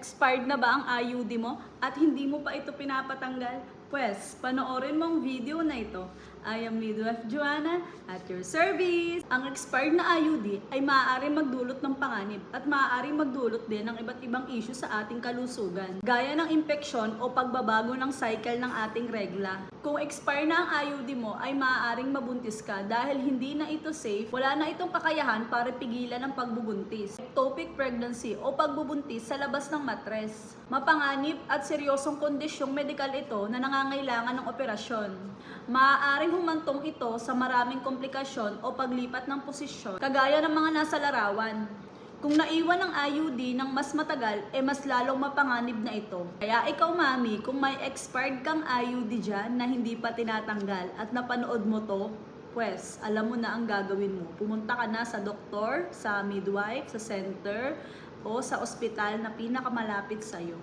Expired na ba ang IUD mo at hindi mo pa ito pinapatanggal? Pwes, panoorin mong video na ito. I am Midwife Joanna at your service. Ang expired na IUD ay maaaring magdulot ng panganib at maaaring magdulot din ng iba't ibang issue sa ating kalusugan, gaya ng impeksyon o pagbabago ng cycle ng ating regla. Kung expire na ang IUD mo ay maaaring mabuntis ka dahil hindi na ito safe, wala na itong kakayahan para pigilan ang pagbubuntis. Ectopic pregnancy o pagbubuntis sa labas ng matres. Mapanganib at seryosong kondisyong medikal ito na nangangailangan ng operasyon. Maaaring humantong ito sa maraming komplikasyon o paglipat ng posisyon, kagaya ng mga nasa larawan. Kung naiwan ang IUD ng mas matagal, mas lalong mapanganib na ito. Kaya ikaw mami, kung may expired kang IUD dyan na hindi pa tinatanggal at napanood mo to, pues alam mo na ang gagawin mo. Pumunta ka na sa doktor, sa midwife, sa center, o sa ospital na pinakamalapit sa'yo.